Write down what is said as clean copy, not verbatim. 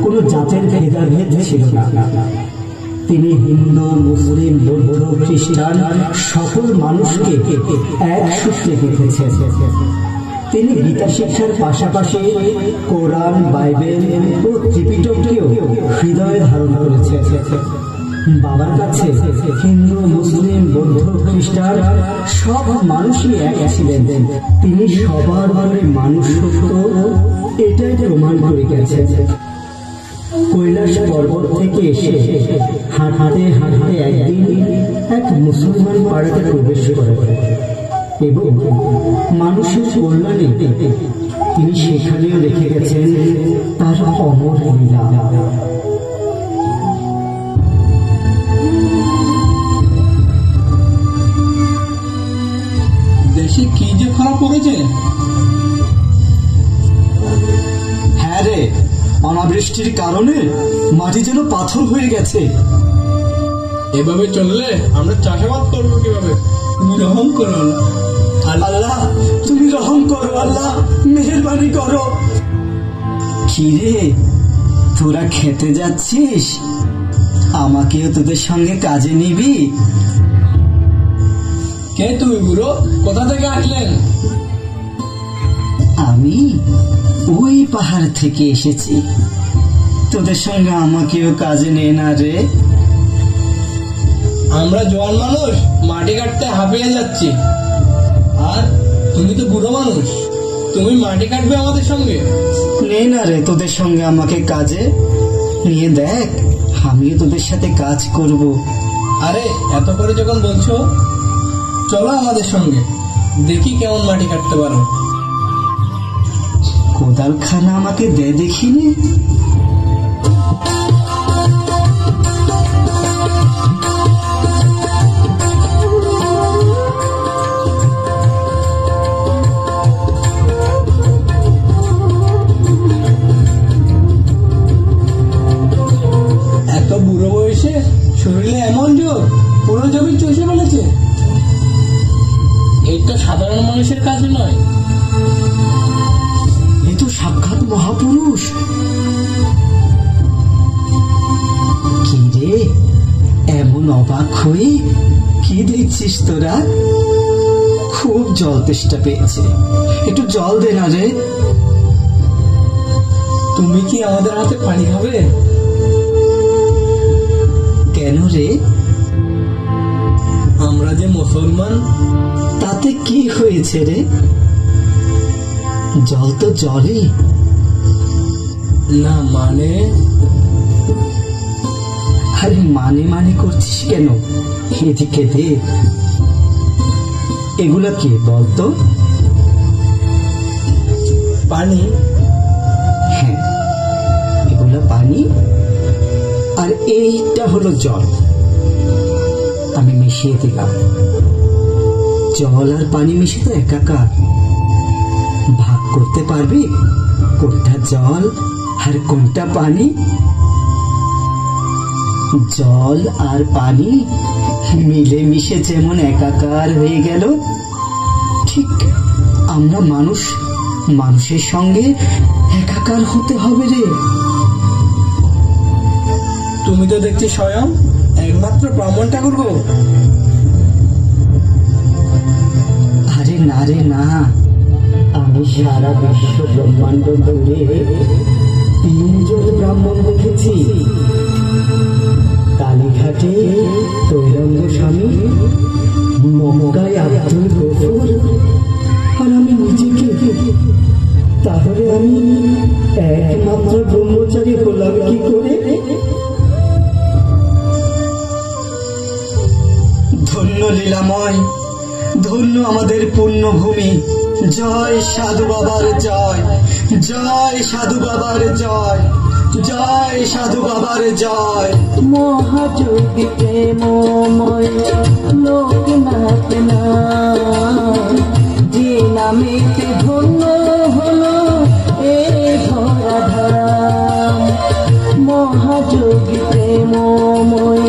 কোনো জাতের ভেদাভেদ ছিল না। তিনি হিন্দু, মুসলিম, বৌদ্ধ, খ্রিস্টান সকল মানুষকে এক সূত্রে গেঁথেছেন। তিনি গীতা শিক্ষার পাশাপাশি কোরআন, বাইবেল ও ত্রিপিটককেও হৃদয়ে ধারণ করেছেন। বাবার কাছে হিন্দু, মুসলিম, বৌদ্ধ, খ্রিস্টান সব মানুষই এক ছিলেন। তিনি সবার ঘরে মানুষ সত্য, এটাই প্রমাণ করে গেছেন। কৈলাস পর্বত থেকে এসে হাঁটতে হাঁটতে একদিন এক মুসলমান পাড়াতে প্রবেশ করে এবং মানুষের কল্যাণে তিনি সেখানেও রেখে গেছেন তার অমর লীলা। দেশে কি যে খারাপ পড়েছে। হ্যাঁ রে, অনাবৃষ্টির কারণে মাটি যেন পাথর হয়ে গেছে। এভাবে চললে আমরা চাষাবাদ করবো কিভাবে? তুমি রহম করো আল্লাহ, তুমি রহম করো আল্লাহ, মেহেরবানি করো। কি রে, তোরা খেতে যাচ্ছিস? আমাকেও তোদের সঙ্গে কাজে নিবি? কে তুমি বুড়ো? কোথা থেকে আসলেন? আমি ওই পাহাড় থেকে এসেছি। তোদের সঙ্গে আমাকেও কাজে নে না রে। আমরা জোয়ান মানুষ মাটি কাটতে হাঁপিয়ে যাচ্ছি, আর তুমি তো বুড়ো মানুষ, তুমি মাটি কাটবে আমাদের সঙ্গে? নে না রে তোদের সঙ্গে আমাকে কাজে নিয়ে দেখ, আমিও তোদের সাথে কাজ করব। আরে এত করে যখন বলছো, চলো আমাদের সঙ্গে, দেখি কেমন মাটি কাটতে পারো। কোদালখানা আমাকে দে দেখিনি। এত বুড়ো বয়সে শরীরে এমন জোর, পুরো জমি চষে ফেলেছে। এই তো সাধারণ মানুষের কাজ নয়, এ তো সাক্ষাৎ মহাপুরুষ। কি রে, এমন অবাক হয়ে কি দেখছিস তোরা? খুব জল তেষ্টা পেয়েছে, একটু জল দে না রে। তুমি কি আমাদের হাতে পানি খাবে? কেন রে? আমরা যে মুসলমান। তাতে কি হয়েছে রে? জল তো জলই না। মানে? আরে মানে মানে করছিস কেন? এদিকে দে। এগুলা কি বলতো? পানি। হ্যাঁ, এগুলা পানি, আর এইটা হলো জল। আমি মিশিয়ে দিলাম। জল আর পানি মিশে তো একাকার। ভাগ করতে পারবি কোনটা জল আর কোনটা পানি? জল আর পানি মিলে মিশে যেমন একাকার হয়ে গেল, ঠিক আমরা মানুষের সঙ্গে একাকার হতে হবে রে। তুমি তো দেখছি স্বয়ং একমাত্র প্রমাণটা করবো। আরে না রে না, আমি সারা বিশ্ব ব্রহ্মাণ্ড জুড়ে 3 জন ব্রাহ্মণ দেখেছি। কালীঘাটে তৈরঙ্গ স্বামী, মক্কায় আব্দুল গফুর, আর আমি নিজেকে। তাহলে আমি একমাত্র ব্রহ্মচারী হলাম কি করে? ধন্য লীলাময়, ধন্য আমাদের পুণ্যভূমি। জয় সাধু বাবার জয়, জয় সাধু বাবার জয়, জয় সাধু বাবার জয়। মহাযোগী প্রেমময় লোকনাথ নাম, যে নামেতে ধন্য হলো এ ধরাধাম। মহাযোগী প্রেমময়